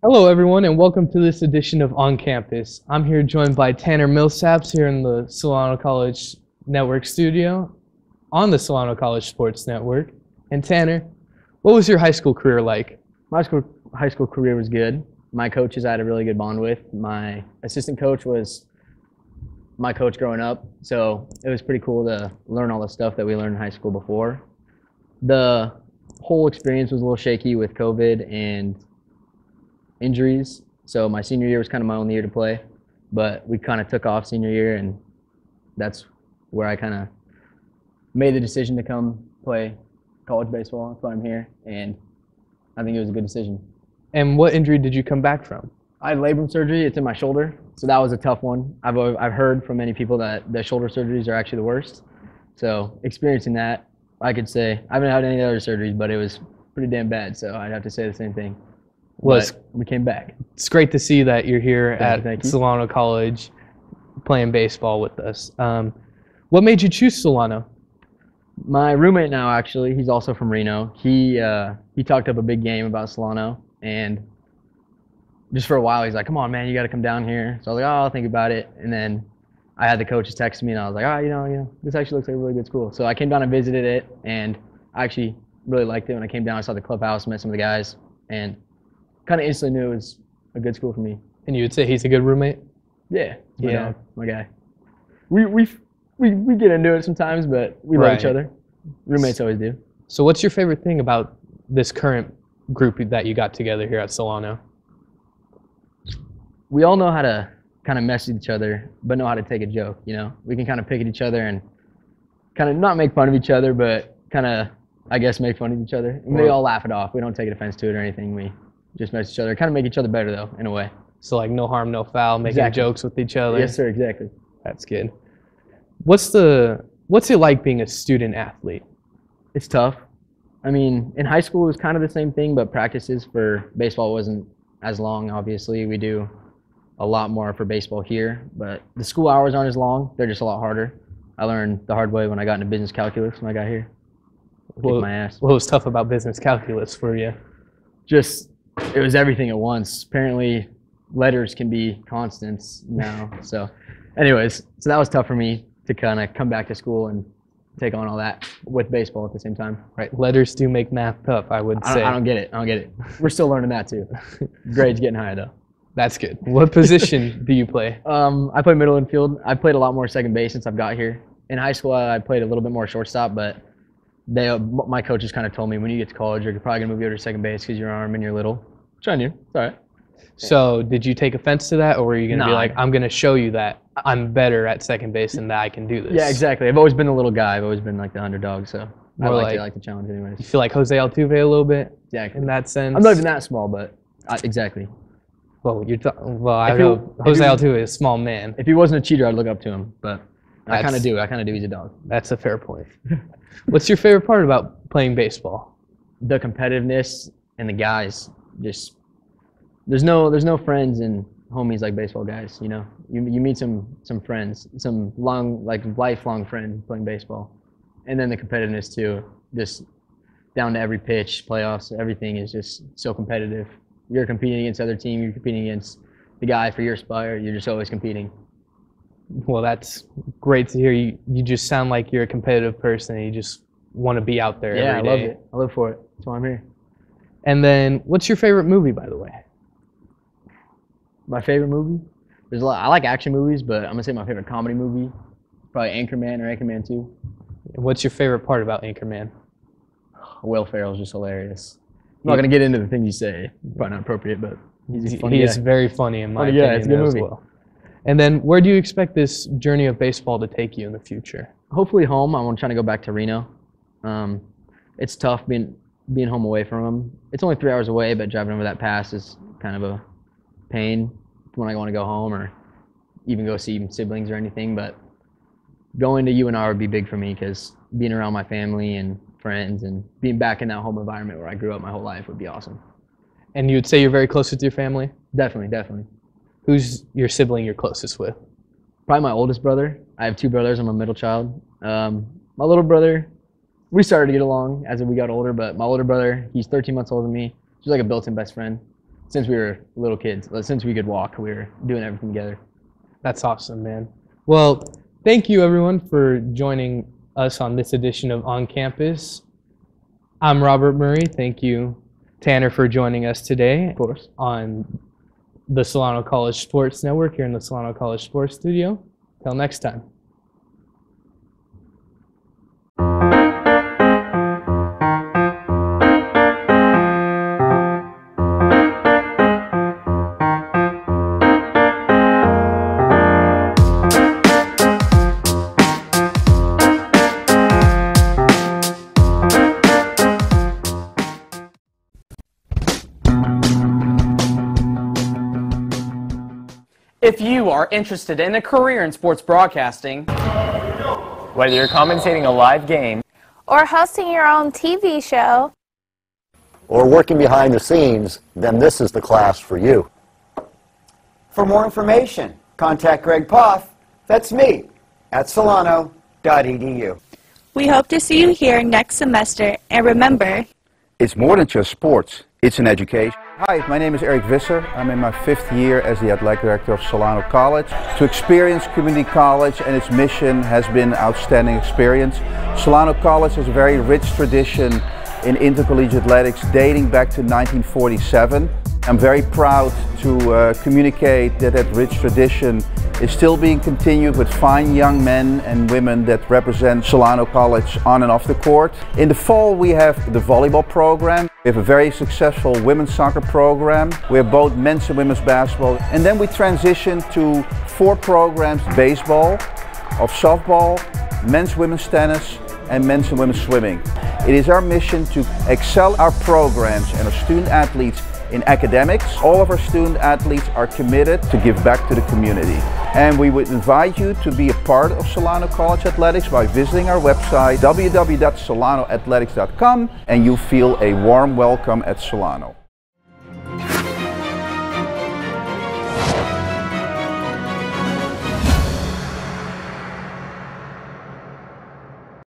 Hello, everyone, and welcome to this edition of On Campus. I'm here joined by Tanner Millsaps here in the Solano College Network studio on the Solano College Sports Network. And Tanner, what was your high school career like? My high school career was good. My coaches I had a really good bond with. My assistant coach was my coach growing up, so it was pretty cool to learn all the stuff that we learned in high school before. The whole experience was a little shaky with COVID and injuries, so my senior year was kind of my only year to play, but we kind of took off senior year, and that's where I kind of made the decision to come play college baseball. That's why I'm here, and I think it was a good decision. And what injury did you come back from? I had labrum surgery. It's in my shoulder, so that was a tough one. I've heard from many people that the shoulder surgeries are actually the worst. So experiencing that, I could say I haven't had any other surgeries, but it was pretty damn bad. So I'd have to say the same thing. Well, we came back. It's great to see that you're here Thank at you. Solano College playing baseball with us. What made you choose Solano? My roommate now, actually, he's also from Reno. He talked up a big game about Solano, and just for a while, he's like, "Come on, man, you got to come down here." So I was like, "Oh, I'll think about it." And then I had the coaches text me, and I was like, "Oh, this actually looks like a really good school." So I came down and visited it, and I actually really liked it. When I came down, I saw the clubhouse, met some of the guys, and kind of instantly knew it was a good school for me. And you would say he's a good roommate? Yeah, Yeah. my guy. We get into it sometimes, but we love each Right. other. Roommates always do. So what's your favorite thing about this current group that you got together here at Solano? We all know how to kind of mess with each other, but know how to take a joke. We can kind of pick at each other and kind of not make fun of each other, but kind of, I guess, make fun of each other. And we all laugh it off. We don't take offense to it or anything. We just mess with each other. Kind of make each other better, though, in a way. So like no harm, no foul, making Exactly. jokes with each other. Yes, sir, exactly. That's good. What's it like being a student athlete? It's tough. I mean, in high school, it was kind of the same thing, but practices for baseball wasn't as long, obviously. We do a lot more for baseball here, but the school hours aren't as long. They're just a lot harder. I learned the hard way when I got into business calculus when I got here. Kicked my ass. What was tough about business calculus for you? Just, it was everything at once. Apparently, letters can be constants now. So anyways, so that was tough for me to kind of come back to school and take on all that with baseball at the same time. Right, letters do make math tough, I would say. I don't get it. We're still learning that too. Grades getting higher though. That's good. What position do you play? I play middle infield. I played a lot more second base since I've got here. In high school, I played a little bit more shortstop, but my coaches kind of told me when you get to college, you're probably gonna move over to second base because your arm and you're little. Which I knew. It's all right. So did you take offense to that, or were you going to be Nah. like, I'm going to show you that I'm better at second base and that I can do this? Yeah, exactly. I've always been the little guy. I've always been like the underdog, so I More like the challenge You anyways. feel like Jose Altuve a little bit Exactly. in that sense? I'm not even that small, but exactly. Well, I If know you- Jose if you- Altuve is a small man. If he wasn't a cheater, I'd look up to him, but I That's- kind of do. I kind of do. He's a dog. That's a fair point. What's your favorite part about playing baseball? The competitiveness and the guys. Just there's no friends and homies like baseball guys. You meet some friends, some lifelong friends playing baseball, and then the competitiveness too. Just down to every pitch, playoffs, everything is just so competitive. You're competing against other team. You're competing against the guy for your spot. You're just always competing. Well, that's great to hear. You just sound like you're a competitive person and you just want to be out there Yeah, every I love day. it. I live for it. That's why I'm here. And then, what's your favorite movie, by the way? My favorite movie? There's a lot. I like action movies, but I'm gonna say my favorite comedy movie, probably Anchorman or Anchorman 2. What's your favorite part about Anchorman? Will Ferrell's just hilarious. I'm not gonna get into the things you say. Probably not appropriate, but he's a funny He guy. is very funny in my Funny guy, opinion it's a good as movie. well. And then, where do you expect this journey of baseball to take you in the future? Hopefully home. I'm trying to go back to Reno. It's tough being home away from him. It's only 3 hours away, but driving over that pass is kind of a pain when I want to go home or even go see siblings or anything. But going to UNR would be big for me because being around my family and friends and being back in that home environment where I grew up my whole life would be awesome. And you would say you're very close with your family? Definitely. Who's your sibling you're closest with? Probably my oldest brother. I have two brothers. I'm a middle child. My little brother, we started to get along as we got older, but my older brother, he's 13 months older than me. He's like a built-in best friend. since we were little kids. Since we could walk, we were doing everything together. That's awesome, man. Well, thank you everyone for joining us on this edition of On Campus. I'm Robert Murray. Thank you, Tanner, for joining us today. Of course. On the Solano College Sports Network here in the Solano College Sports Studio. Till next time. If you are interested in a career in sports broadcasting, whether you're commentating a live game or hosting your own TV show, or working behind the scenes, then this is the class for you. For more information, contact Greg Poff, that's me, at solano.edu. We hope to see you here next semester, and remember, it's more than just sports, it's an education. Hi, my name is Eric Visser. I'm in my 5th year as the athletic director of Solano College. To experience community college and its mission has been an outstanding experience. Solano College has a very rich tradition in intercollegiate athletics dating back to 1947. I'm very proud to communicate that that rich tradition is still being continued with fine young men and women that represent Solano College on and off the court. In the fall we have the volleyball program. We have a very successful women's soccer program. We have both men's and women's basketball. And then we transition to 4 programs: baseball, of softball, men's women's tennis, and men's and women's swimming. It is our mission to excel our programs and our student athletes in academics. All of our student athletes are committed to give back to the community. And we would invite you to be a part of Solano College Athletics by visiting our website www.solanoathletics.com, and you feel a warm welcome at Solano.